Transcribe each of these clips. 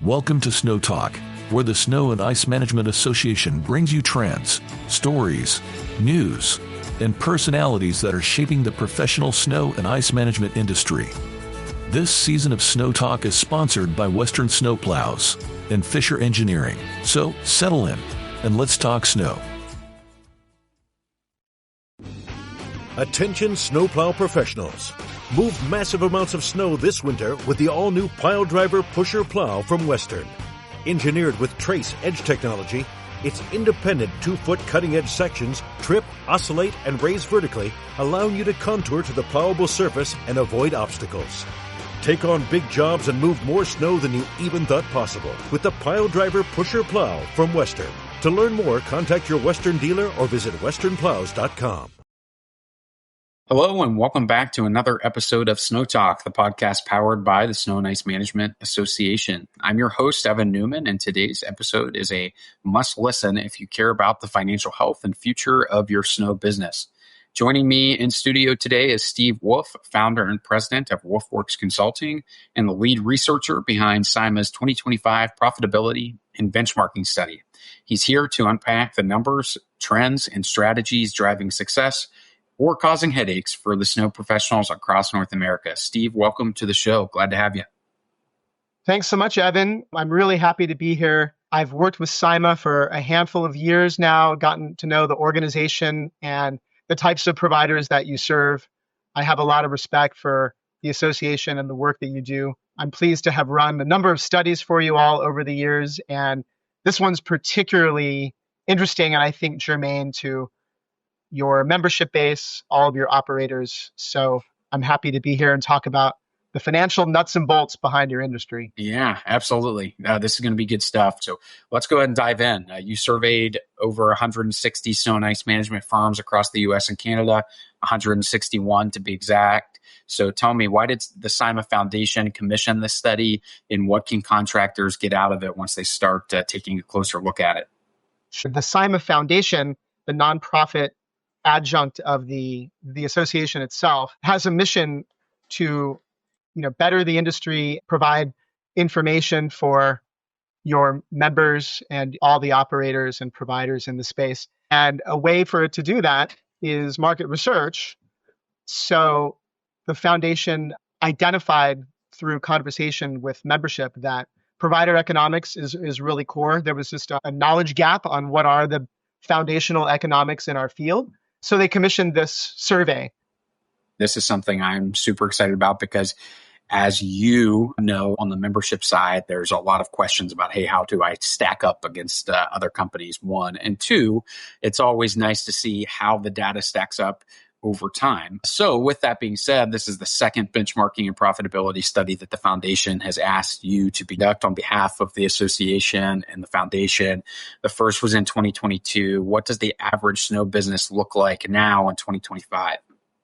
Welcome to Snow Talk, where the Snow and Ice Management Association brings you trends, stories, news, and personalities that are shaping the professional snow and ice management industry. This season of Snow Talk is sponsored by Western Snowplows and Fisher Engineering. So settle in and let's talk snow. Attention snowplow professionals. Move massive amounts of snow this winter with the all-new Pile Driver Pusher Plow from Western. Engineered with Trace Edge technology, its independent 2-foot cutting-edge sections trip, oscillate, and raise vertically, allowing you to contour to the plowable surface and avoid obstacles. Take on big jobs and move more snow than you even thought possible with the Pile Driver Pusher Plow from Western. To learn more, contact your Western dealer or visit westernplows.com. Hello and welcome back to another episode of Snow Talk, the podcast powered by the Snow and Ice Management Association. I'm your host, Evan Newman, and today's episode is a must-listen if you care about the financial health and future of your snow business. Joining me in studio today is Steve Wolf, founder and president of WolfWorks Consulting and the lead researcher behind CIMA's 2025 profitability and benchmarking study. He's here to unpack the numbers, trends, and strategies driving success or causing headaches for the snow professionals across North America. Steve, welcome to the show. Glad to have you. Thanks so much, Evan. I'm really happy to be here. I've worked with CIMA for a handful of years now, gotten to know the organization and the types of providers that you serve. I have a lot of respect for the association and the work that you do. I'm pleased to have run a number of studies for you all over the years, and this one's particularly interesting and I think germane to your membership base, all of your operators. So I'm happy to be here and talk about the financial nuts and bolts behind your industry. Yeah, absolutely. This is going to be good stuff. So let's go ahead and dive in. You surveyed over 160 snow and ice management firms across the U.S. and Canada, 161 to be exact. So tell me, why did the CIMA Foundation commission this study, and what can contractors get out of it once they start taking a closer look at it? The CIMA Foundation, the nonprofit adjunct of the association itself, has a mission to better the industry, provide information for your members and all the operators and providers in the space. And a way for it to do that is market research. So the foundation identified through conversation with membership that provider economics is really core. There was just a knowledge gap on what are the foundational economics in our field. So they commissioned this survey. This is something I'm super excited about because, as you know, on the membership side, there's a lot of questions about, hey, how do I stack up against other companies? One. And two, it's always nice to see how the data stacks up over time. So with that being said, this is the second benchmarking and profitability study that the foundation has asked you to conduct on behalf of the association and the foundation. The first was in 2022. What does the average snow business look like now in 2025?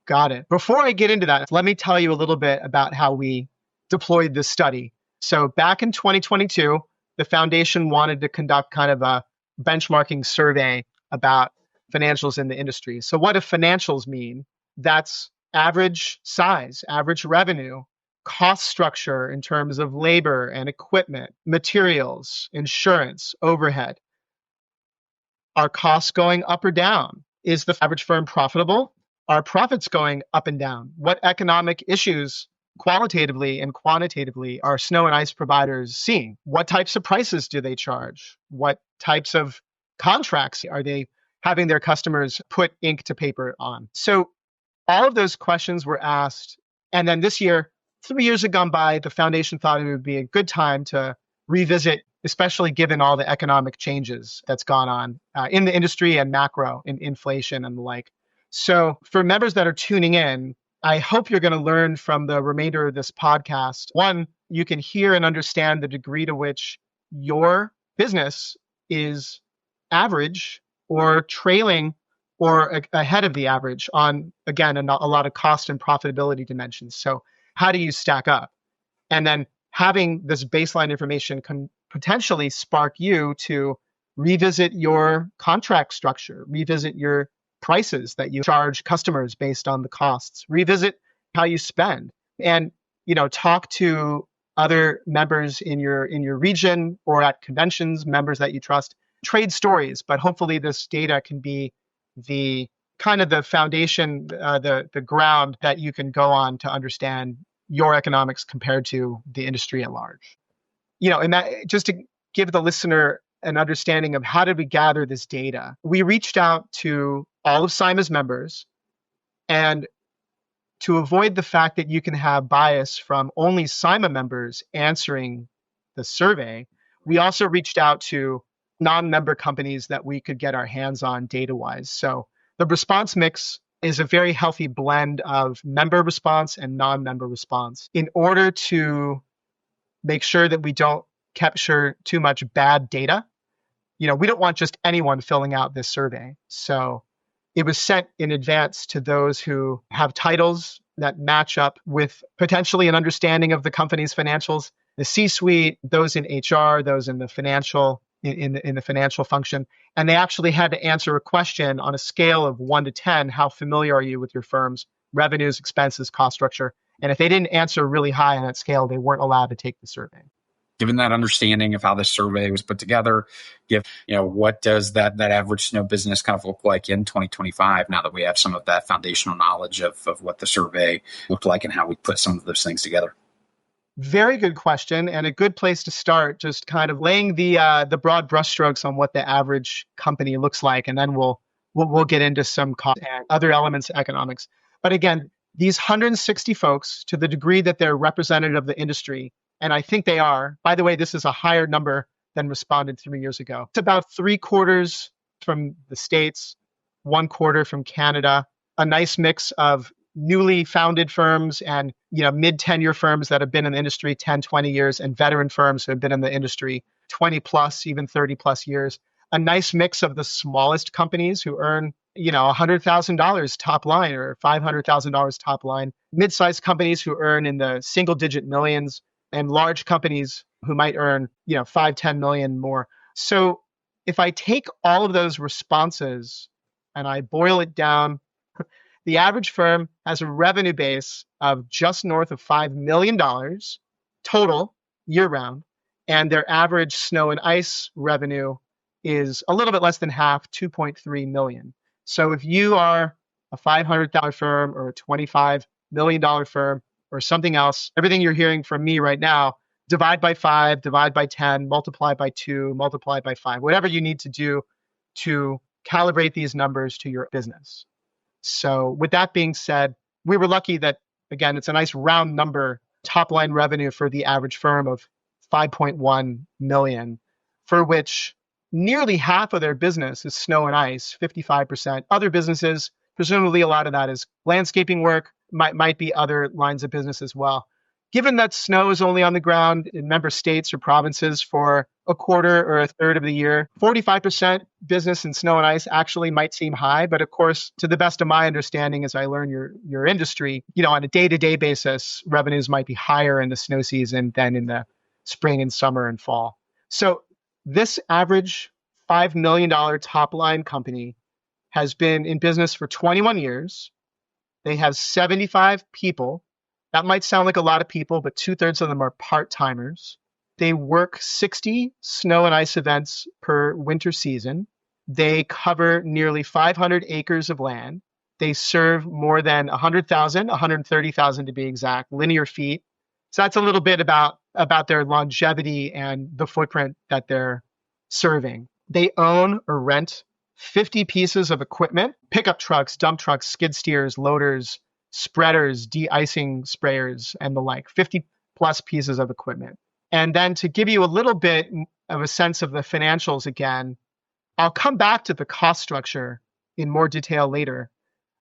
Got it. Before I get into that, let me tell you a little bit about how we deployed this study. So back in 2022, the foundation wanted to conduct kind of a benchmarking survey about financials in the industry. So what do financials mean? That's average size, average revenue, cost structure in terms of labor and equipment, materials, insurance, overhead. Are costs going up or down? Is the average firm profitable? Are profits going up and down? What economic issues qualitatively and quantitatively are snow and ice providers seeing? What types of prices do they charge? What types of contracts are they having their customers put ink to paper on? So all of those questions were asked. And then this year, 3 years had gone by, the foundation thought it would be a good time to revisit, especially given all the economic changes that's gone on in the industry and macro in inflation and the like. So for members that are tuning in, I hope you're going to learn from the remainder of this podcast. One, you can hear and understand the degree to which your business is average or trailing or ahead of the average on, again, a lot of cost and profitability dimensions. So how do you stack up? And then having this baseline information can potentially spark you to revisit your contract structure, revisit your prices that you charge customers based on the costs, revisit how you spend, and talk to other members in your region or at conventions, members that you trust. Trade stories, but hopefully this data can be the kind of the foundation, the ground that you can go on to understand your economics compared to the industry at large. And that, just to give the listener an understanding of how did we gather this data, we reached out to all of CIMA's members, and to avoid the fact that you can have bias from only CIMA members answering the survey, we also reached out to non-member companies that we could get our hands on data-wise. So the response mix is a very healthy blend of member response and non-member response in order to make sure that we don't capture too much bad data. We don't want just anyone filling out this survey. So it was sent in advance to those who have titles that match up with potentially an understanding of the company's financials, the C-suite, those in HR, those in the financial in the financial function. And they actually had to answer a question on a scale of 1 to 10. How familiar are you with your firm's revenues, expenses, cost structure? And if they didn't answer really high on that scale, they weren't allowed to take the survey. Given that understanding of how this survey was put together, what does that average snow business kind of look like in 2025 now that we have some of that foundational knowledge of what the survey looked like and how we put some of those things together? Very good question, and a good place to start, just kind of laying the broad brushstrokes on what the average company looks like, and then we'll get into some cost and other elements of economics. But again, these 160 folks, to the degree that they're representative of the industry, and I think they are. By the way, this is a higher number than responded 3 years ago. It's about 3/4 from the States, 1/4 from Canada, a nice mix of newly founded firms and mid-tenure firms that have been in the industry 10, 20 years, and veteran firms who have been in the industry 20 plus, even 30 plus years. A nice mix of the smallest companies who earn $100,000 top line or $500,000 top line, mid-sized companies who earn in the single-digit millions, and large companies who might earn 5, 10 million more. So if I take all of those responses and I boil it down, the average firm has a revenue base of just north of $5 million total year-round, and their average snow and ice revenue is a little bit less than half, $2.3 million. So if you are a $500,000 firm or a $25 million firm or something else, everything you're hearing from me right now, divide by 5, divide by 10, multiply by 2, multiply by 5, whatever you need to do to calibrate these numbers to your business. So with that being said, we were lucky that, again, it's a nice round number, top line revenue for the average firm of 5.1 million, for which nearly half of their business is snow and ice, 55%. Other businesses, presumably a lot of that is landscaping work, might be other lines of business as well. Given that snow is only on the ground in member states or provinces for a quarter or a third of the year, 45% business in snow and ice actually might seem high. But of course, to the best of my understanding, as I learn your industry, on a day-to-day basis, revenues might be higher in the snow season than in the spring and summer and fall. So this average $5 million top line company has been in business for 21 years. They have 75 people. That might sound like a lot of people, but 2/3 of them are part-timers. They work 60 snow and ice events per winter season. They cover nearly 500 acres of land. They serve more than 100,000, 130,000 to be exact, linear feet. So that's a little bit about their longevity and the footprint that they're serving. They own or rent 50 pieces of equipment, pickup trucks, dump trucks, skid steers, loaders, spreaders, de-icing sprayers, and the like, 50 plus pieces of equipment. And then to give you a little bit of a sense of the financials again, I'll come back to the cost structure in more detail later,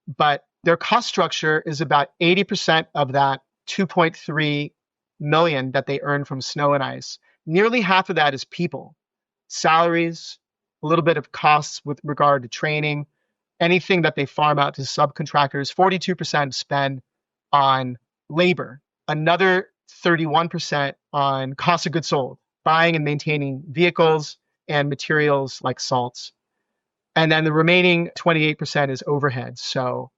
but their cost structure is about 80% of that 2.3 million that they earn from snow and ice. Nearly half of that is people, salaries, a little bit of costs with regard to training, anything that they farm out to subcontractors. 42% spend on labor, another 31% on cost of goods sold, buying and maintaining vehicles and materials like salts. And then the remaining 28% is overhead. So,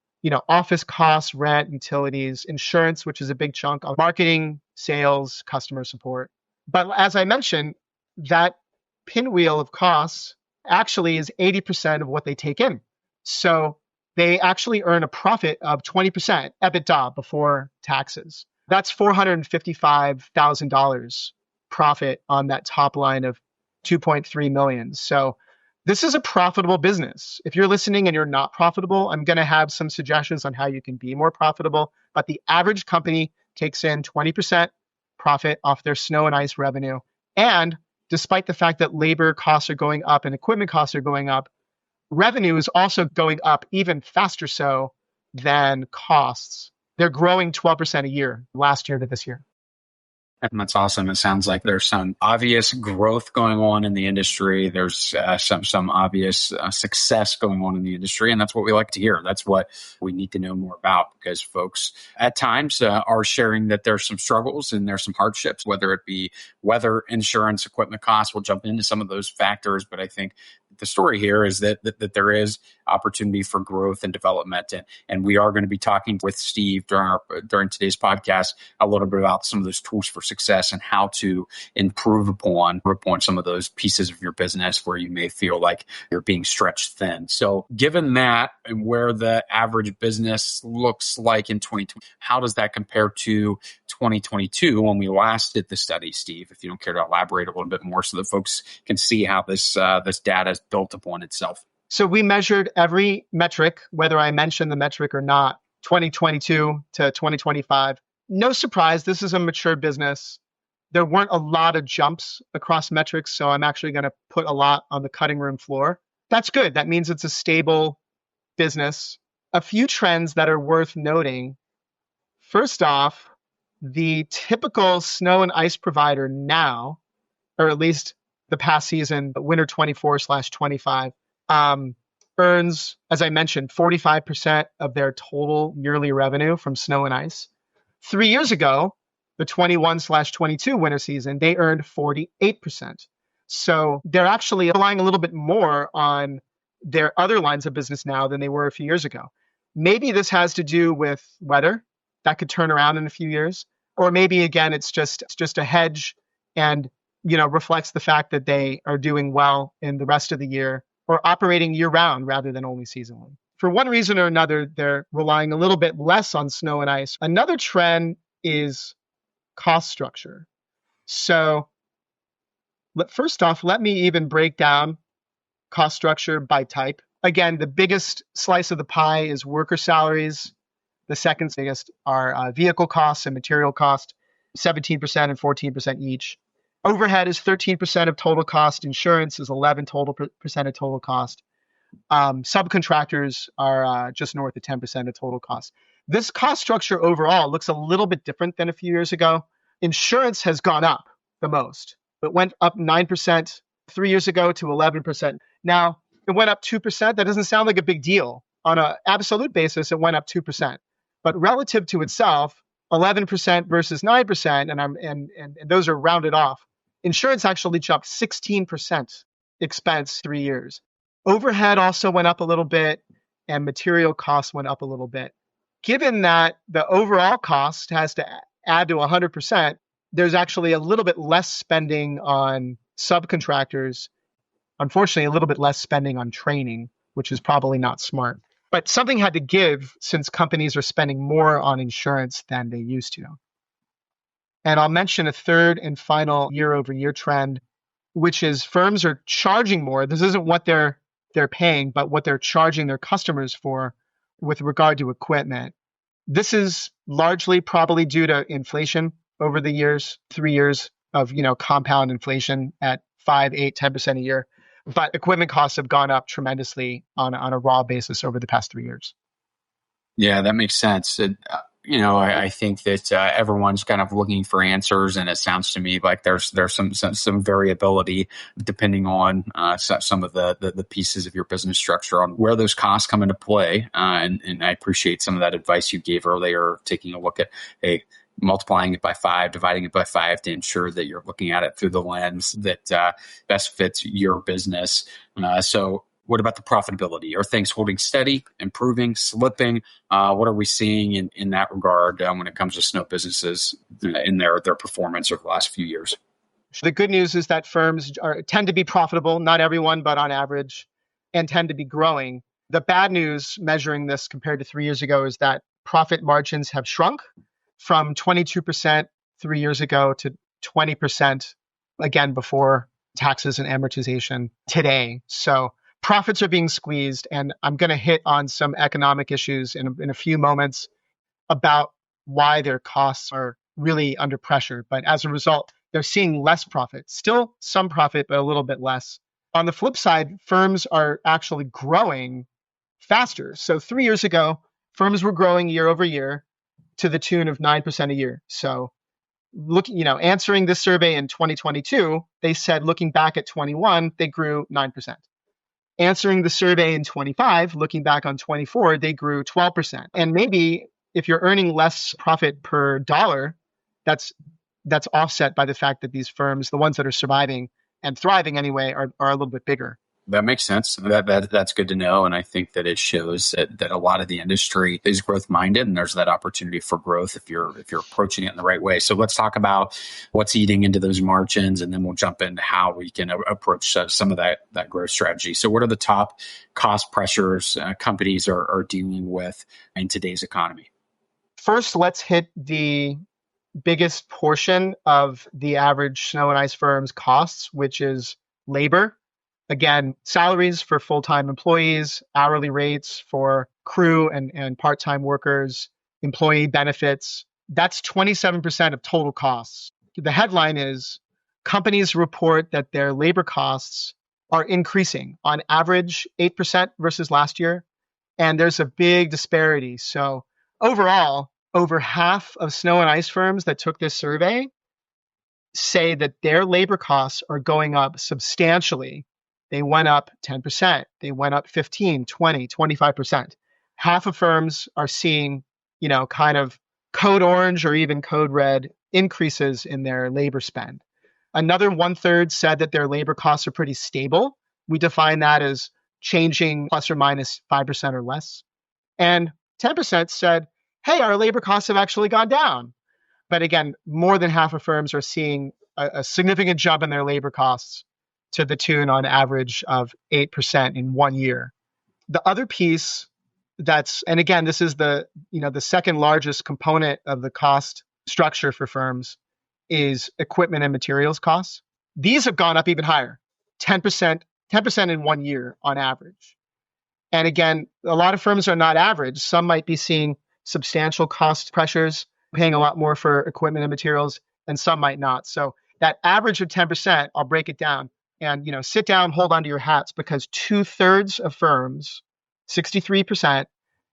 office costs, rent, utilities, insurance, which is a big chunk of marketing, sales, customer support. But as I mentioned, that pinwheel of costs actually is 80% of what they take in. So they actually earn a profit of 20% EBITDA before taxes. That's $455,000 profit on that top line of 2.3 million. So this is a profitable business. If you're listening and you're not profitable, I'm going to have some suggestions on how you can be more profitable. But the average company takes in 20% profit off their snow and ice revenue. And despite the fact that labor costs are going up and equipment costs are going up, revenue is also going up even faster so than costs. They're growing 12% a year last year to this year. And that's awesome. It sounds like there's some obvious growth going on in the industry. There's some obvious success going on in the industry. And that's what we like to hear. That's what we need to know more about, because folks at times are sharing that there's some struggles and there's some hardships, whether it be weather, insurance, equipment costs. We'll jump into some of those factors. But I think the story here is that there is opportunity for growth and development. And we are going to be talking with Steve during today's podcast a little bit about some of those tools for success and how to improve upon some of those pieces of your business where you may feel like you're being stretched thin. So given that and where the average business looks like in 2020, how does that compare to 2022 when we last did the study, Steve? If you don't care to elaborate a little bit more so that folks can see how this data is built upon itself. So we measured every metric, whether I mentioned the metric or not, 2022 to 2025. No surprise, this is a mature business. There weren't a lot of jumps across metrics, so I'm actually going to put a lot on the cutting room floor. That's good. That means it's a stable business. A few trends that are worth noting. First off, the typical snow and ice provider now, or at least the past season, winter 24/25, earns, as I mentioned, 45% of their total yearly revenue from snow and ice. 3 years ago, the 21/22 winter season, they earned 48%. So they're actually relying a little bit more on their other lines of business now than they were a few years ago. Maybe this has to do with weather that could turn around in a few years, or maybe again it's just a hedge and reflects the fact that they are doing well in the rest of the year or operating year round rather than only seasonally. For one reason or another, they're relying a little bit less on snow and ice. Another trend is cost structure. So first off, let me even break down cost structure by type. Again, the biggest slice of the pie is worker salaries. The second biggest are vehicle costs and material cost, 17% and 14% each. Overhead is 13% of total cost. Insurance is 11% of total cost. Subcontractors are just north of 10% of total cost. This cost structure overall looks a little bit different than a few years ago. Insurance has gone up the most. It went up 9% 3 years ago to 11%. Now, it went up 2%. That doesn't sound like a big deal. On an absolute basis, it went up 2%. But relative to itself, 11% versus 9%, and those are rounded off. Insurance actually jumped 16% expense 3 years. Overhead also went up a little bit, and material costs went up a little bit. Given that the overall cost has to add to 100%, there's actually a little bit less spending on subcontractors. Unfortunately, a little bit less spending on training, which is probably not smart. But something had to give since companies are spending more on insurance than they used to. And I'll mention a third and final year-over-year trend, which is firms are charging more. This isn't what they're paying, but what they're charging their customers for with regard to equipment. This is largely probably due to inflation over the years, 3 years of compound inflation at 5, 8, 10% a year. But equipment costs have gone up tremendously on a raw basis over the past 3 years. Yeah, that makes sense. I think that everyone's kind of looking for answers, and it sounds to me like there's some variability depending on some of the pieces of your business structure on where those costs come into play. And I appreciate some of that advice you gave earlier, taking a look at multiplying it by 5, dividing it by 5 to ensure that you're looking at it through the lens that best fits your business. So What about the profitability? Are things holding steady, improving, slipping? What are we seeing in that regard when it comes to snow businesses in their performance over the last few years? The good news is that firms tend to be profitable, not everyone, but on average, and tend to be growing. The bad news measuring this compared to 3 years ago is that profit margins have shrunk from 22% 3 years ago to 20%, again, before taxes and amortization today. So profits are being squeezed, and I'm going to hit on some economic issues in a few moments about why their costs are really under pressure. But as a result, they're seeing less profit, still some profit, but a little bit less. On the flip side, firms are actually growing faster. So 3 years ago, firms were growing year over year to the tune of 9% a year. So answering this survey in 2022, they said looking back at 21, they grew 9%. Answering the survey in 25, looking back on 24, they grew 12%. And maybe if you're earning less profit per dollar, that's offset by the fact that these firms, the ones that are surviving and thriving anyway, are a little bit bigger. That makes sense. That's good to know. And I think that it shows that a lot of the industry is growth minded, and there's that opportunity for growth if you're approaching it in the right way. So let's talk about what's eating into those margins, and then we'll jump into how we can approach some of that growth strategy. So what are the top cost pressures companies are dealing with in today's economy? First, let's hit the biggest portion of the average snow and ice firm's costs, which is labor. Again, salaries for full-time employees, hourly rates for crew and part-time workers, employee benefits. That's 27% of total costs. The headline is companies report that their labor costs are increasing on average 8% versus last year. And there's a big disparity. So overall, over half of snow and ice firms that took this survey say that their labor costs are going up substantially. They went up 10%. They went up 15, 20, 25%. Half of firms are seeing, kind of code orange or even code red increases in their labor spend. Another 1/3 said that their labor costs are pretty stable. We define that as changing plus or minus 5% or less. And 10% said, hey, our labor costs have actually gone down. But again, more than half of firms are seeing a significant jump in their labor costs to the tune on average of 8% in 1 year. The other piece and again, this is the second largest component of the cost structure for firms, is equipment and materials costs. These have gone up even higher, 10% in 1 year on average. And again, a lot of firms are not average. Some might be seeing substantial cost pressures, paying a lot more for equipment and materials, and some might not. So that average of 10%, I'll break it down. And sit down, hold on to your hats, because 2/3 of firms, 63%,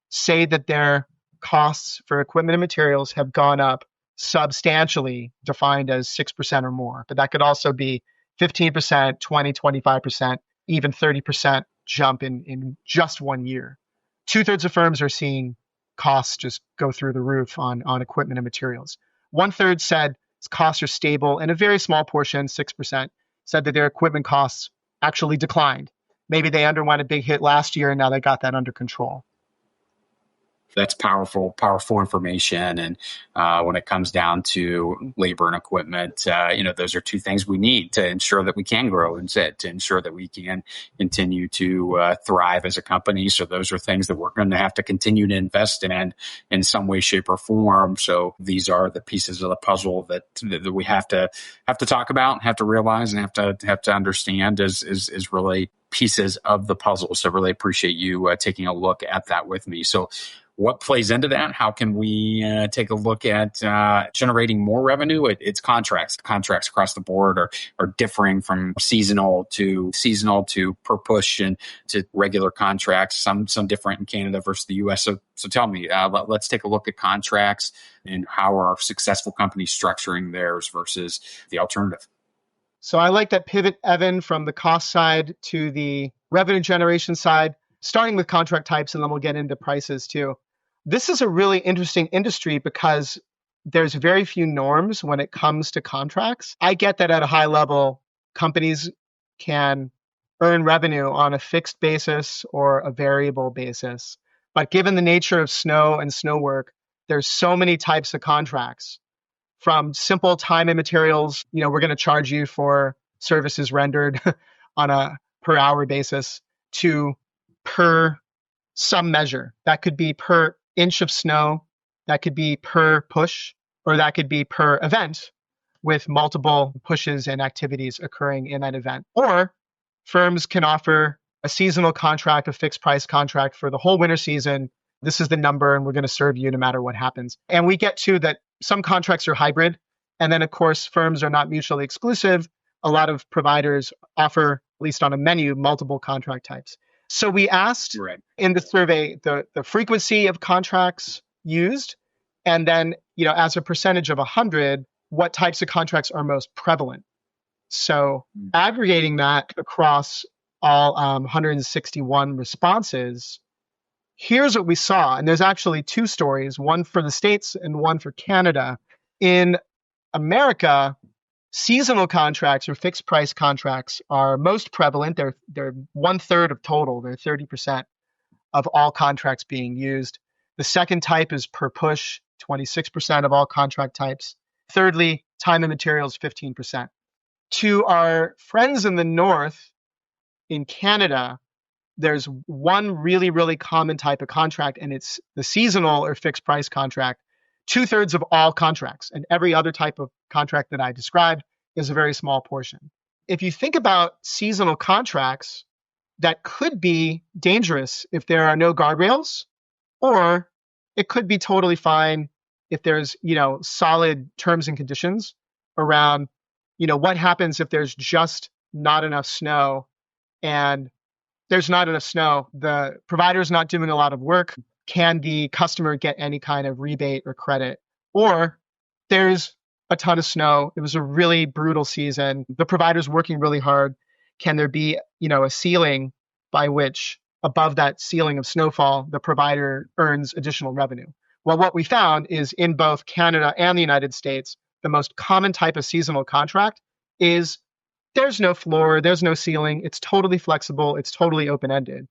say that their costs for equipment and materials have gone up substantially, defined as 6% or more. But that could also be 15%, 20, 25%, even 30% jump in just 1 year. 2/3 of firms are seeing costs just go through the roof on equipment and materials. 1/3 said costs are stable, and a very small portion, 6%, said that their equipment costs actually declined. Maybe they underwent a big hit last year and now they got that under control. That's powerful information. And when it comes down to labor and equipment, those are two things we need to ensure that we can grow and to ensure that we can continue to thrive as a company. So those are things that we're going to have to continue to invest in some way, shape, or form. So these are the pieces of the puzzle that we have to talk about, have to realize, and have to understand is really pieces of the puzzle. So really appreciate you taking a look at that with me. So what plays into that? How can we take a look at generating more revenue? It's contracts. Contracts across the board are differing from seasonal to per push and to regular contracts. Some different in Canada versus the U.S. So tell me, let's take a look at contracts and how are successful companies structuring theirs versus the alternative. So I like that pivot, Evan, from the cost side to the revenue generation side, starting with contract types, and then we'll get into prices too. This is a really interesting industry because there's very few norms when it comes to contracts. I get that at a high level, companies can earn revenue on a fixed basis or a variable basis. But given the nature of snow and snow work, there's so many types of contracts, from simple time and materials, we're going to charge you for services rendered on a per hour basis, to per some measure. That could be per inch of snow, that could be per push, or that could be per event with multiple pushes and activities occurring in that event. Or firms can offer a seasonal contract, a fixed price contract for the whole winter season. This is the number, and we're going to serve you no matter what happens. And we get to that some contracts are hybrid. And then, of course, firms are not mutually exclusive. A lot of providers offer, at least on a menu, multiple contract types. So we asked in the survey the frequency of contracts used, and then, as a percentage of 100, what types of contracts are most prevalent. So aggregating that across all 161 responses, here's what we saw. And there's actually two stories, one for the States and one for Canada. In America, seasonal contracts or fixed price contracts are most prevalent. They're 1/3 of total. They're 30% of all contracts being used. The second type is per push, 26% of all contract types. Thirdly, time and materials, 15%. To our friends in the North, in Canada, there's one really, really common type of contract, and it's the seasonal or fixed price contract. 2/3 of all contracts, and every other type of contract that I described is a very small portion. If you think about seasonal contracts, that could be dangerous if there are no guardrails, or it could be totally fine if there's, solid terms and conditions around, what happens if there's just not enough snow, and there's not enough snow, the provider's not doing a lot of work. Can the customer get any kind of rebate or credit? Or there's a ton of snow. It was a really brutal season. The provider's working really hard. Can there be, a ceiling by which above that ceiling of snowfall, the provider earns additional revenue? Well, what we found is in both Canada and the United States, the most common type of seasonal contract is there's no floor, there's no ceiling. It's totally flexible. It's totally open-ended.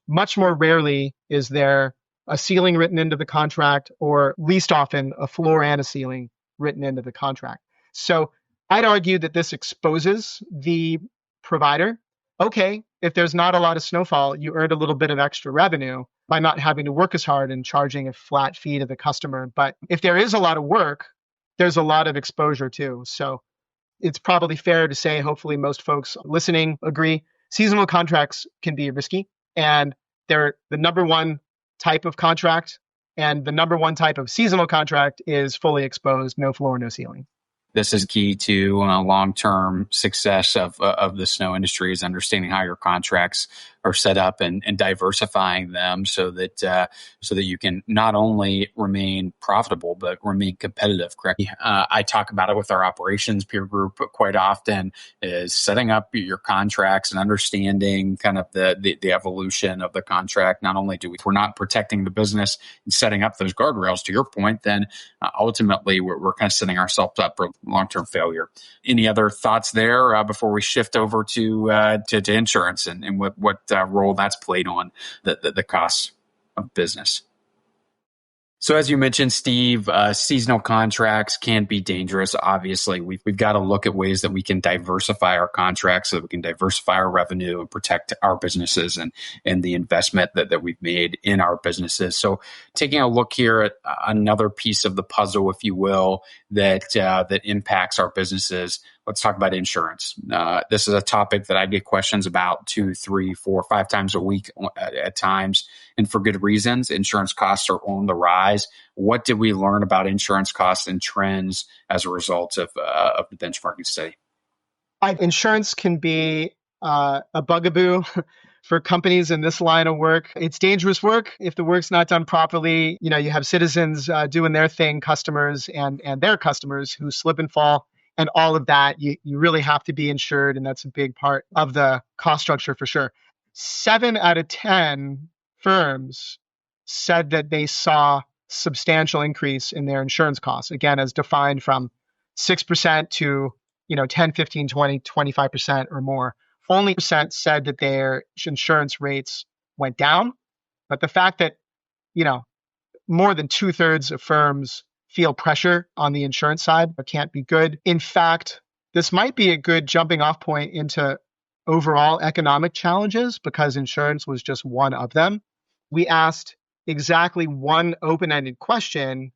Much more rarely is there a ceiling written into the contract, or least often a floor and a ceiling written into the contract. So I'd argue that this exposes the provider. Okay, if there's not a lot of snowfall, you earned a little bit of extra revenue by not having to work as hard and charging a flat fee to the customer. But if there is a lot of work, there's a lot of exposure too. So it's probably fair to say, hopefully most folks listening agree, seasonal contracts can be risky, and they're the number one type of contract, and the number one type of seasonal contract is fully exposed, no floor, no ceiling. This is key to long-term success of the snow industry, is understanding how your contracts are set up and diversifying them so that you can not only remain profitable but remain competitive. Correct? I talk about it with our operations peer group quite often, is setting up your contracts and understanding kind of the evolution of the contract. Not only if we're not protecting the business and setting up those guardrails, to your point, then ultimately we're kind of setting ourselves up for long-term failure. Any other thoughts there before we shift over to insurance and what role that's played on the costs of business? So as you mentioned, Steve, seasonal contracts can be dangerous. Obviously, we've got to look at ways that we can diversify our contracts so that we can diversify our revenue and protect our businesses and the investment that we've made in our businesses. So taking a look here at another piece of the puzzle, if you will, that impacts our businesses, let's talk about insurance. This is a topic that I get questions about 2, 3, 4, 5 times a week at times, and for good reasons. Insurance costs are on the rise. What did we learn about insurance costs and trends as a result of the benchmarking study? Insurance can be a bugaboo for companies in this line of work. It's dangerous work if the work's not done properly. You have citizens doing their thing, customers and their customers who slip and fall. And all of that, you really have to be insured, and that's a big part of the cost structure for sure. 7 out of 10 firms said that they saw substantial increase in their insurance costs, again, as defined from 6% to 10, 15, 20, 25% or more only percent said that their insurance rates went down. But the fact that, more than 2/3 of firms feel pressure on the insurance side can't be good. In fact, this might be a good jumping off point into overall economic challenges because insurance was just one of them. We asked exactly one open-ended question,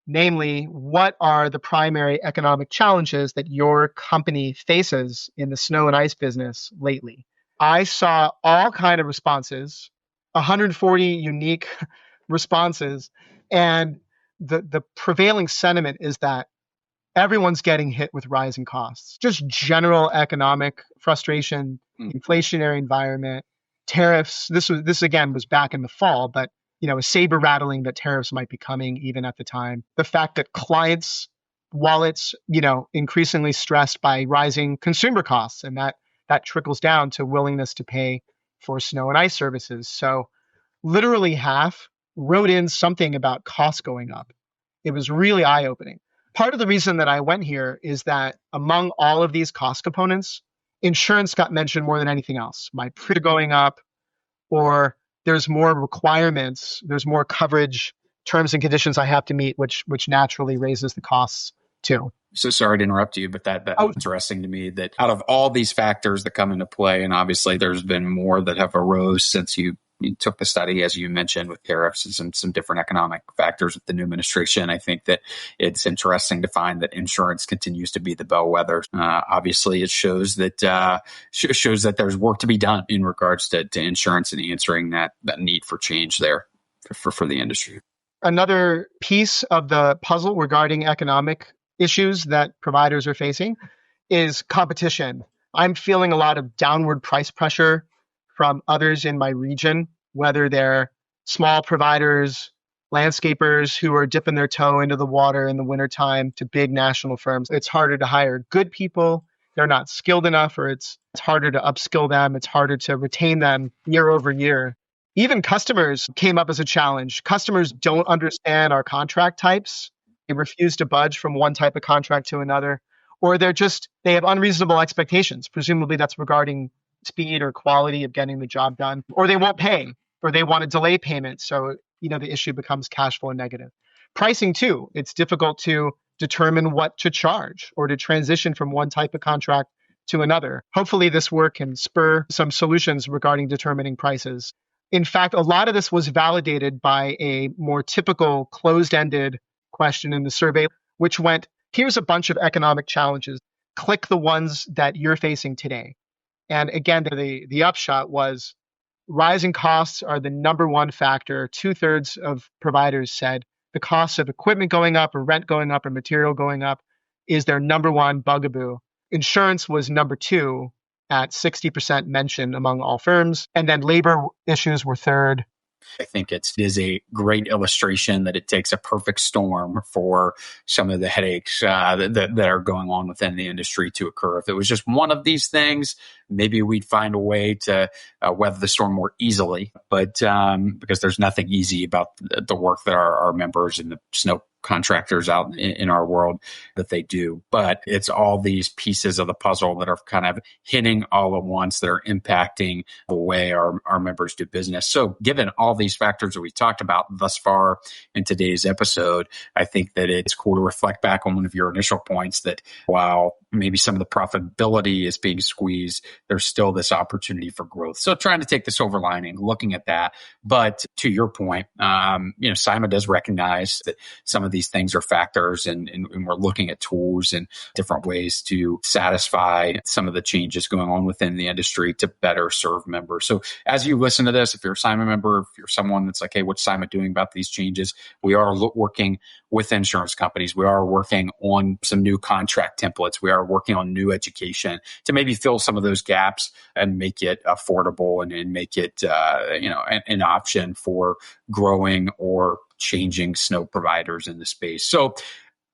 namely, what are the primary economic challenges that your company faces in the snow and ice business lately? I saw all kinds of responses, 140 unique responses, and the prevailing sentiment is that everyone's getting hit with rising costs. Just general economic frustration, inflationary environment, tariffs. This again was back in the fall, but a saber rattling that tariffs might be coming even at the time. The fact that clients' wallets, increasingly stressed by rising consumer costs, and that trickles down to willingness to pay for snow and ice services. So literally half wrote in something about costs going up. It was really eye-opening. Part of the reason that I went here is that among all of these cost components, insurance got mentioned more than anything else. My premium going up, or there's more requirements, there's more coverage, terms and conditions I have to meet, which naturally raises the costs too. So sorry to interrupt you, but that's interesting to me that out of all these factors that come into play, and obviously there's been more that have arose since you took the study, as you mentioned, with tariffs and some different economic factors with the new administration. I think that it's interesting to find that insurance continues to be the bellwether. Obviously, it shows that there's work to be done in regards to insurance and answering that need for change there for the industry. Another piece of the puzzle regarding economic issues that providers are facing is competition. I'm feeling a lot of downward price pressure from others in my region, whether they're small providers, landscapers who are dipping their toe into the water in the wintertime, to big national firms. It's harder to hire good people. They're not skilled enough, or it's harder to upskill them. It's harder to retain them year over year. Even customers came up as a challenge. Customers don't understand our contract types. They refuse to budge from one type of contract to another, or they have unreasonable expectations. Presumably that's regarding speed or quality of getting the job done, or they won't pay, or they want to delay payment. So, the issue becomes cash flow negative. Pricing too, it's difficult to determine what to charge or to transition from one type of contract to another. Hopefully this work can spur some solutions regarding determining prices. In fact, a lot of this was validated by a more typical closed-ended question in the survey, which went, here's a bunch of economic challenges. Click the ones that you're facing today. And again, the upshot was rising costs are the number one factor. 2/3 of providers said the cost of equipment going up or rent going up or material going up is their number one bugaboo. Insurance was number two at 60% mentioned among all firms. And then labor issues were third. I think it is a great illustration that it takes a perfect storm for some of the headaches that are going on within the industry to occur. If it was just one of these things, maybe we'd find a way to weather the storm more easily. But because there's nothing easy about the work that our members and the snow contractors out in our world that they do. But it's all these pieces of the puzzle that are kind of hitting all at once that are impacting the way our members do business. So given all these factors that we talked about thus far in today's episode, I think that it's cool to reflect back on one of your initial points that while maybe some of the profitability is being squeezed, there's still this opportunity for growth. So trying to take the silver lining, looking at that. But to your point, CIMA does recognize that some of these things are factors, and we're looking at tools and different ways to satisfy some of the changes going on within the industry to better serve members. So as you listen to this, if you're a CIMA member, if you're someone that's like, hey, what's CIMA doing about these changes? We are working with insurance companies. We are working on some new contract templates. We are working on new education to maybe fill some of those gaps and make it affordable and make it an option for growing or changing snow providers in the space. So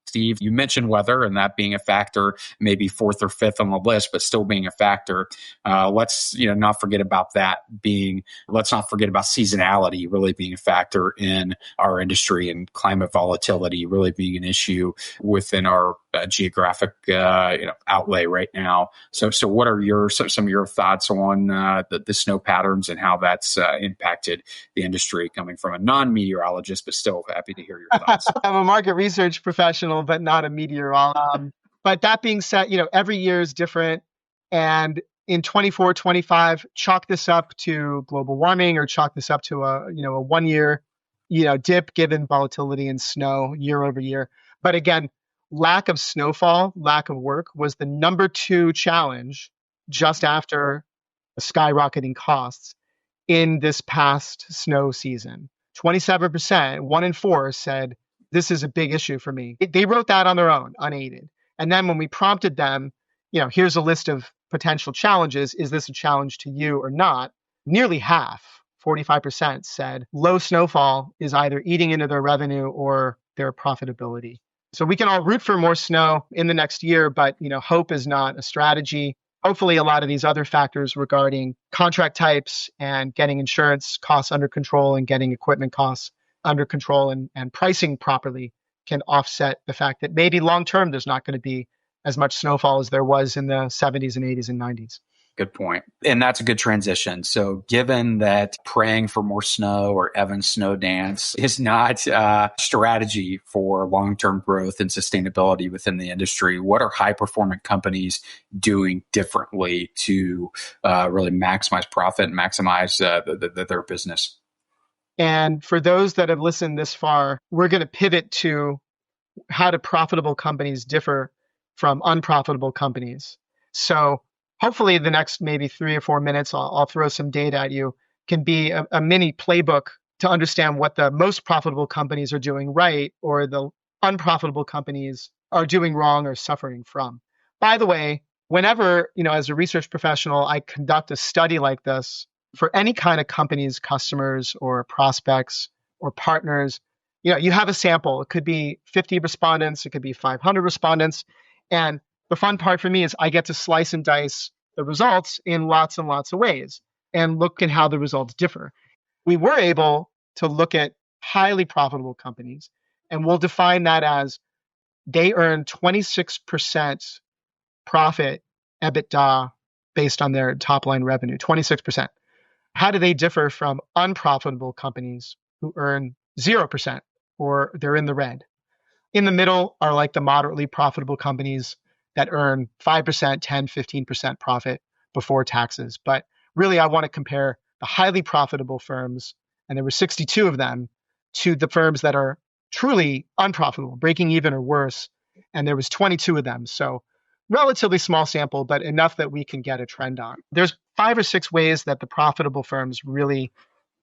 Steve, you mentioned weather and that being a factor, maybe fourth or fifth on the list, but still being a factor. Let's not forget about that being. Let's not forget about seasonality really being a factor in our industry, and climate volatility really being an issue within our geographic outlay right now. So what are some of your thoughts on the snow patterns and how that's impacted the industry, coming from a non-meteorologist, but still happy to hear your thoughts. I'm a market research professional, but not a meteorologist. But that being said, every year is different. And in 24, 25, chalk this up to global warming, or chalk this up to a 1 year, dip given volatility in snow year over year. But again, lack of snowfall, lack of work was the number 2 challenge, just after skyrocketing costs in this past snow season. 27%, 1 in 4 said, this is a big issue for me. They wrote that on their own, unaided. And then when we prompted them, here's a list of potential challenges. Is this a challenge to you or not? Nearly half, 45%, said low snowfall is either eating into their revenue or their profitability. So we can all root for more snow in the next year, but hope is not a strategy. Hopefully, a lot of these other factors regarding contract types and getting insurance costs under control and getting equipment costs under control and pricing properly can offset the fact that maybe long-term there's not going to be as much snowfall as there was in the 70s and 80s and 90s. Good point. And that's a good transition. So given that praying for more snow or Evan's snow dance is not a strategy for long-term growth and sustainability within the industry, what are high-performing companies doing differently to really maximize profit and maximize their business? And for those that have listened this far, we're going to pivot to how do profitable companies differ from unprofitable companies. So hopefully the next maybe 3 or 4 minutes, I'll throw some data at you, can be a mini playbook to understand what the most profitable companies are doing right or the unprofitable companies are doing wrong or suffering from. By the way, whenever, as a research professional, I conduct a study like this for any kind of companies, customers or prospects or partners, you have a sample. It could be 50 respondents. It could be 500 respondents. And the fun part for me is I get to slice and dice the results in lots and lots of ways and look at how the results differ. We were able to look at highly profitable companies, and we'll define that as they earn 26% profit EBITDA based on their top line revenue, 26%. How do they differ from unprofitable companies who earn 0% or they're in the red? In the middle are like the moderately profitable companies that earn 5%, 10, 15% profit before taxes. But really, I want to compare the highly profitable firms, and there were 62 of them, to the firms that are truly unprofitable, breaking even or worse, and there was 22 of them. So relatively small sample, but enough that we can get a trend on. There's 5 or 6 ways that the profitable firms really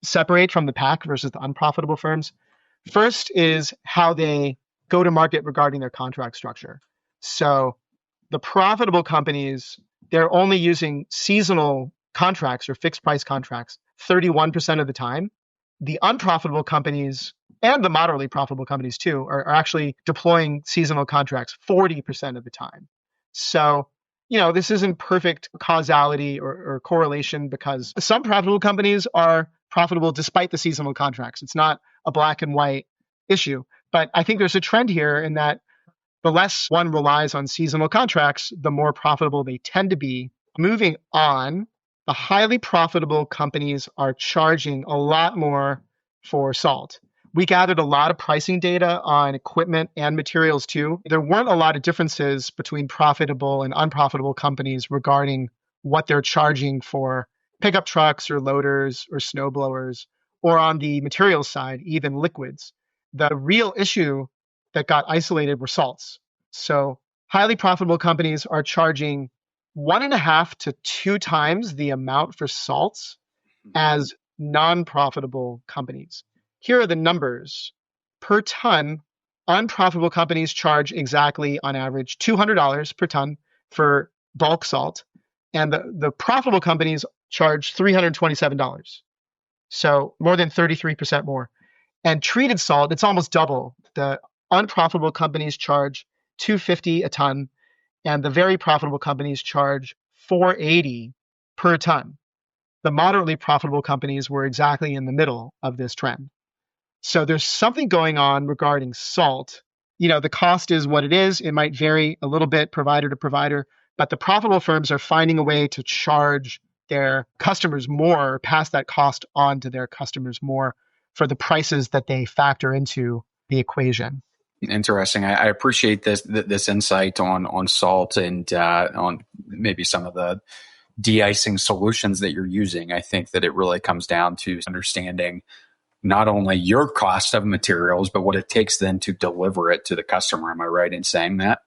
separate from the pack versus the unprofitable firms. First is how they go to market regarding their contract structure. So the profitable companies, they're only using seasonal contracts or fixed price contracts 31% of the time. The unprofitable companies and the moderately profitable companies too are actually deploying seasonal contracts 40% of the time. So, this isn't perfect causality or correlation, because some profitable companies are profitable despite the seasonal contracts. It's not a black and white issue. But I think there's a trend here in that the less one relies on seasonal contracts, the more profitable they tend to be. Moving on, the highly profitable companies are charging a lot more for salt. We gathered a lot of pricing data on equipment and materials too. There weren't a lot of differences between profitable and unprofitable companies regarding what they're charging for pickup trucks or loaders or snowblowers, or on the materials side, even liquids. The real issue that got isolated were salts. So highly profitable companies are charging 1.5 to 2 times the amount for salts as non-profitable companies. Here are the numbers. Per ton, unprofitable companies charge exactly, on average, $200 per ton for bulk salt, and the profitable companies charge $327. So more than 33% more. And treated salt, it's almost double. The unprofitable companies charge $250 a ton, and the very profitable companies charge $480 per ton. The moderately profitable companies were exactly in the middle of this trend. So there's something going on regarding salt. The cost is what it is. It might vary a little bit provider to provider, but the profitable firms are finding a way to charge their customers more, pass that cost on to their customers more for the prices that they factor into the equation. Interesting. I appreciate this insight on salt and on maybe some of the de-icing solutions that you're using. I think that it really comes down to understanding not only your cost of materials, but what it takes then to deliver it to the customer. Am I right in saying that?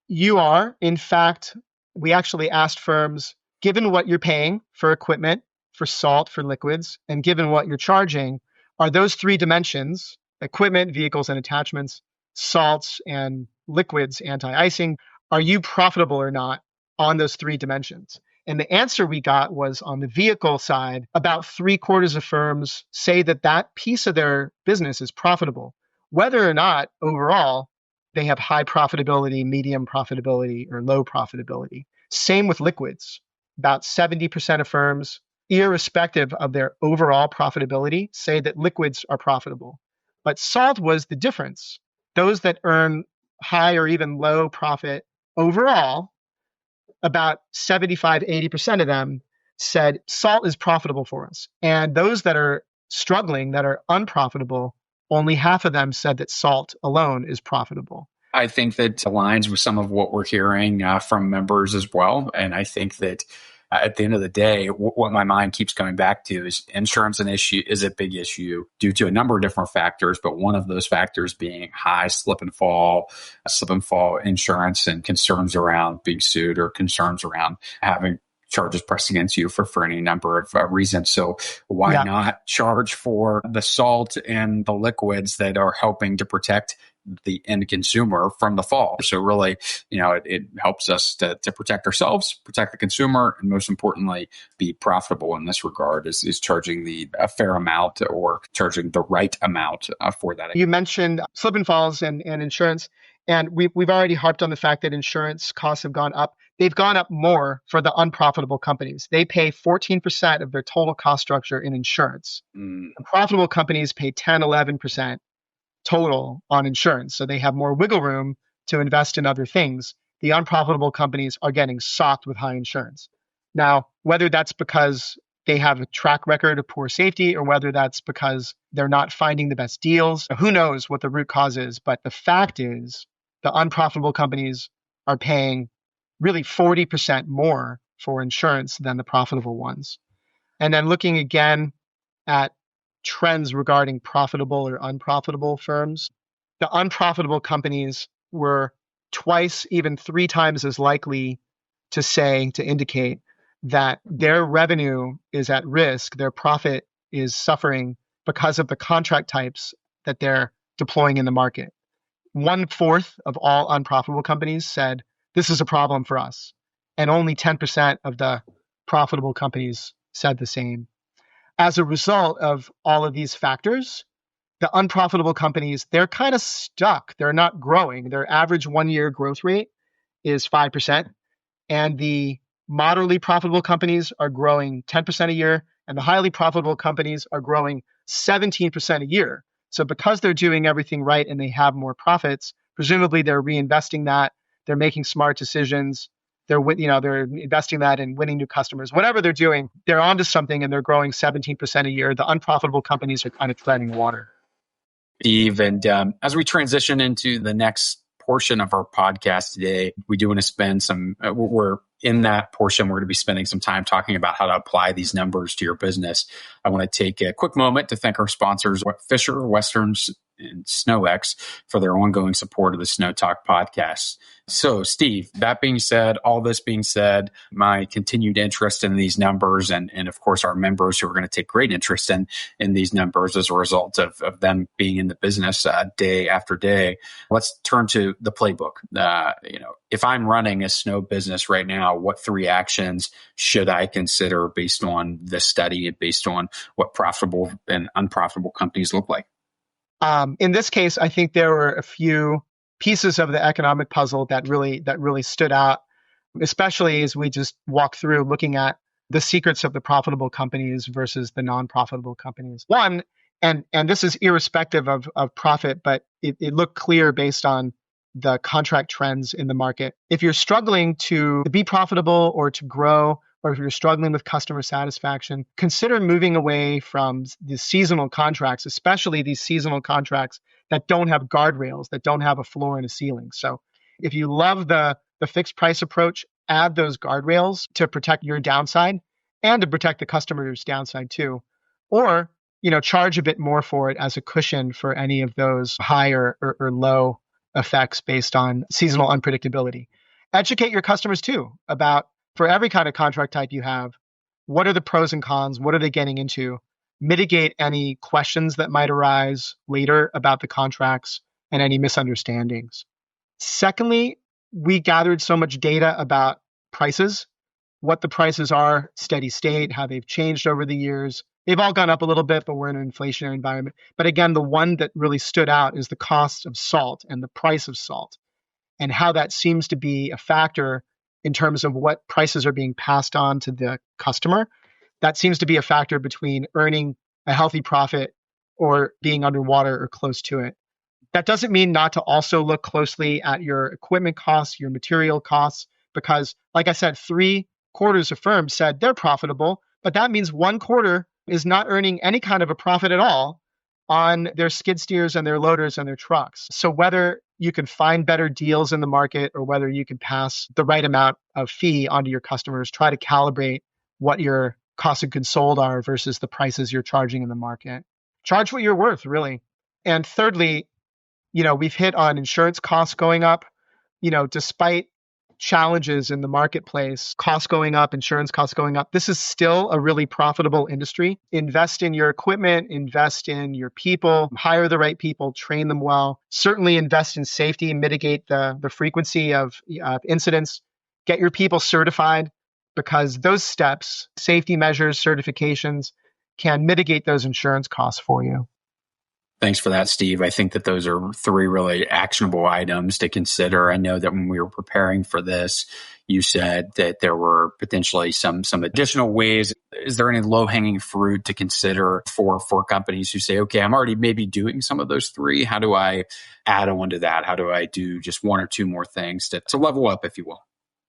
You are. In fact, we actually asked firms, given what you're paying for equipment, for salt, for liquids, and given what you're charging, are those three dimensions, equipment, vehicles, and attachments, salts, and liquids, anti-icing, are you profitable or not on those three dimensions? And the answer we got was on the vehicle side, about 3/4 of firms say that piece of their business is profitable, whether or not overall they have high profitability, medium profitability, or low profitability. Same with liquids. About 70% of firms, irrespective of their overall profitability, say that liquids are profitable. But salt was the difference. Those that earn high or even low profit overall, about 75-80% of them said salt is profitable for us. And those that are struggling, that are unprofitable, only half of them said that salt alone is profitable. I think that aligns with some of what we're hearing from members as well. And I think that at the end of the day, what my mind keeps coming back to is insurance is a big issue due to a number of different factors, but one of those factors being high slip and fall insurance and concerns around being sued or concerns around having charges pressed against you for any number of reasons. So why not charge for the salt and the liquids that are helping to protect the end consumer from the fall? So really, it helps us to protect ourselves, protect the consumer, and most importantly, be profitable in this regard is charging a fair amount or charging the right amount for that. You mentioned slip and falls and insurance, and we've already harped on the fact that insurance costs have gone up. They've gone up more for the unprofitable companies. They pay 14% of their total cost structure in insurance. The profitable companies pay 10-11% total on insurance. So they have more wiggle room to invest in other things. The unprofitable companies are getting socked with high insurance. Now, whether that's because they have a track record of poor safety or whether that's because they're not finding the best deals, who knows what the root cause is. But the fact is the unprofitable companies are paying really 40% more for insurance than the profitable ones. And then looking again at trends regarding profitable or unprofitable firms, the unprofitable companies were twice, even 3 times as likely to indicate that their revenue is at risk, their profit is suffering because of the contract types that they're deploying in the market. 1/4 of all unprofitable companies said, this is a problem for us. And only 10% of the profitable companies said the same. As a result of all of these factors, the unprofitable companies, they're kind of stuck. They're not growing. Their average 1-year growth rate is 5%. And the moderately profitable companies are growing 10% a year. And the highly profitable companies are growing 17% a year. So because they're doing everything right and they have more profits, presumably they're reinvesting that. They're making smart decisions. They're investing that in winning new customers. Whatever they're doing, they're onto something and they're growing 17% a year. The unprofitable companies are kind of treading water. Steve, and as we transition into the next portion of our podcast today, we do want to spend we're in that portion, we're going to be spending some time talking about how to apply these numbers to your business. I want to take a quick moment to thank our sponsors, Fisher, Westerns, and SnowX, for their ongoing support of the Snow Talk podcast. So, Steve, all this being said, my continued interest in these numbers and of course, our members who are going to take great interest in these numbers as a result of them being in the business day after day. Let's turn to the playbook. If I'm running a snow business right now, what 3 actions should I consider based on this study and based on what profitable and unprofitable companies look like? In this case, I think there were a few pieces of the economic puzzle that really stood out, especially as we just walk through looking at the secrets of the profitable companies versus the non-profitable companies. One, and this is irrespective of profit, but it looked clear based on the contract trends in the market. If you're struggling to be profitable or to grow, or if you're struggling with customer satisfaction, consider moving away from the seasonal contracts, especially these seasonal contracts that don't have guardrails, that don't have a floor and a ceiling. So if you love the fixed price approach, add those guardrails to protect your downside and to protect the customer's downside too. Or, charge a bit more for it as a cushion for any of those high or low effects based on seasonal unpredictability. Educate your customers too about, for every kind of contract type you have, what are the pros and cons? What are they getting into? Mitigate any questions that might arise later about the contracts and any misunderstandings. Secondly, we gathered so much data about prices, what the prices are, steady state, how they've changed over the years. They've all gone up a little bit, but we're in an inflationary environment. But again, the one that really stood out is the cost of salt and the price of salt, and how that seems to be a factor in terms of what prices are being passed on to the customer. That seems to be a factor between earning a healthy profit or being underwater or close to it. That doesn't mean not to also look closely at your equipment costs, your material costs, because like I said, 3 quarters of firms said they're profitable, but that means 1 quarter is not earning any kind of a profit at all on their skid steers and their loaders and their trucks. So whether you can find better deals in the market or whether you can pass the right amount of fee onto your customers, try to calibrate what your cost of goods sold are versus the prices you're charging in the market. Charge what you're worth, really. And thirdly, we've hit on insurance costs going up. Despite challenges in the marketplace, costs going up, insurance costs going up, this is still a really profitable industry. Invest in your equipment, invest in your people, hire the right people, train them well. Certainly invest in safety, mitigate the frequency of incidents. Get your people certified, because those steps, safety measures, certifications, can mitigate those insurance costs for you. Thanks for that, Steve. I think that those are 3 really actionable items to consider. I know that when we were preparing for this, you said that there were potentially some additional ways. Is there any low-hanging fruit to consider for companies who say, okay, I'm already maybe doing some of those 3. How do I add on to that? How do I do just 1 or 2 more things to level up, if you will?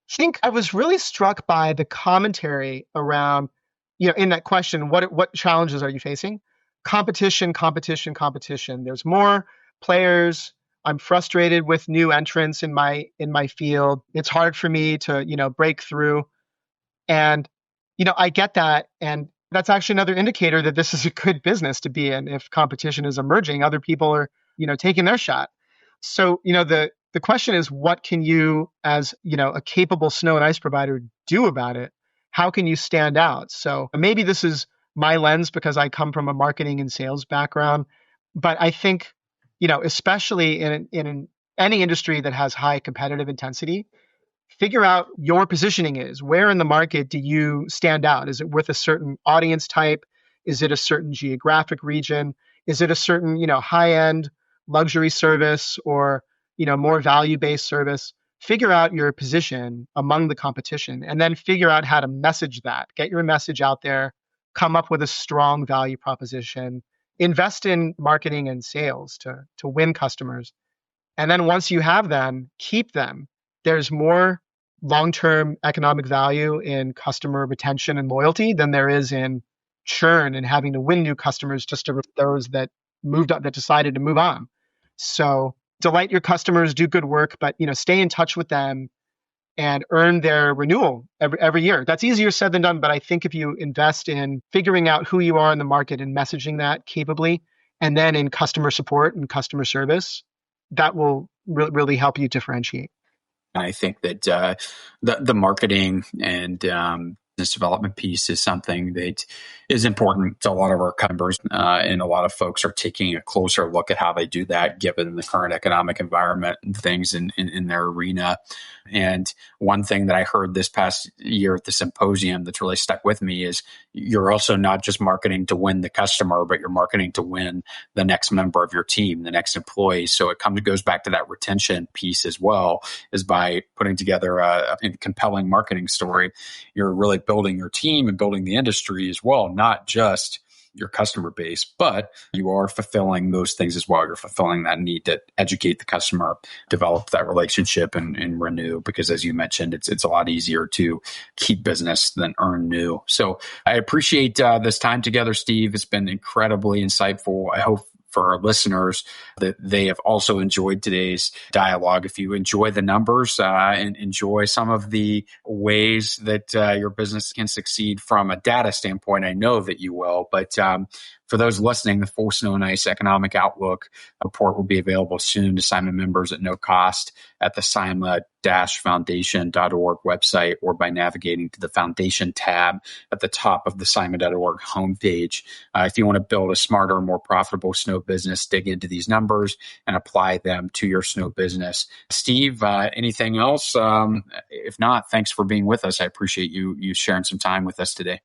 I think I was really struck by the commentary around, in that question, what challenges are you facing? Competition. There's more players. I'm frustrated with new entrants in my field. It's hard for me to, break through. And, I get that. And that's actually another indicator that this is a good business to be in. If competition is emerging, other people are, taking their shot. So, the question is, what can you, as, a capable snow and ice provider, do about it? How can you stand out? So maybe this is my lens because I come from a marketing and sales background. But I think, especially in any industry that has high competitive intensity, figure out your positioning is. Where in the market do you stand out? Is it with a certain audience type? Is it a certain geographic region? Is it a certain, high-end luxury service or, more value-based service? Figure out your position among the competition and then figure out how to message that. Get your message out there. Come up with a strong value proposition, invest in marketing and sales to win customers. And then once you have them, keep them. There's more long-term economic value in customer retention and loyalty than there is in churn and having to win new customers just to those that moved up, that decided to move on. So delight your customers, do good work, but stay in touch with them and earn their renewal every year. That's easier said than done, but I think if you invest in figuring out who you are in the market and messaging that capably, and then in customer support and customer service, that will really help you differentiate. I think that the marketing and development piece is something that is important to a lot of our customers, and a lot of folks are taking a closer look at how they do that given the current economic environment and things in their arena. And one thing that I heard this past year at the symposium that's really stuck with me is you're also not just marketing to win the customer, but you're marketing to win the next member of your team, the next employee. So it goes back to that retention piece as well, is by putting together a compelling marketing story, you're really building your team and building the industry as well, not just your customer base, but you are fulfilling those things as well. You're fulfilling that need to educate the customer, develop that relationship, and renew, because as you mentioned, it's a lot easier to keep business than earn new. So I appreciate this time together, Steve. It's been incredibly insightful. I hope for our listeners that they have also enjoyed today's dialogue. If you enjoy the numbers and enjoy some of the ways that your business can succeed from a data standpoint, I know that you will. But for those listening, the full Snow and Ice Economic Outlook report will be available soon to CIMA members at no cost at the CIMA-foundation.org website, or by navigating to the Foundation tab at the top of the CIMA.org homepage. If you want to build a smarter, more profitable snow business, dig into these numbers and apply them to your snow business. Steve, anything else? If not, thanks for being with us. I appreciate you sharing some time with us today.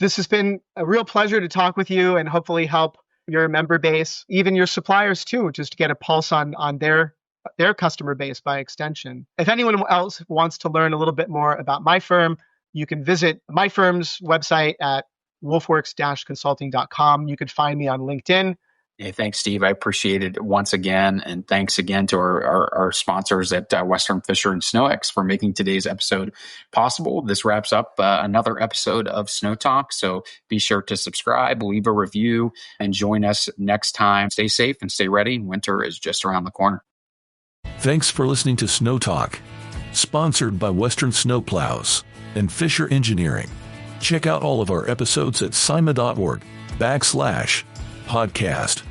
This has been a real pleasure to talk with you and hopefully help your member base, even your suppliers too, just to get a pulse on their customer base by extension. If anyone else wants to learn a little bit more about my firm, you can visit my firm's website at wolfworks-consulting.com. You could find me on LinkedIn. Hey, thanks, Steve. I appreciate it once again. And thanks again to our sponsors at Western Fisher and SnowEx for making today's episode possible. This wraps up another episode of Snow Talk. So be sure to subscribe, leave a review, and join us next time. Stay safe and stay ready. Winter is just around the corner. Thanks for listening to Snow Talk, sponsored by Western Snowplows and Fisher Engineering. Check out all of our episodes at CIMA.org/podcast.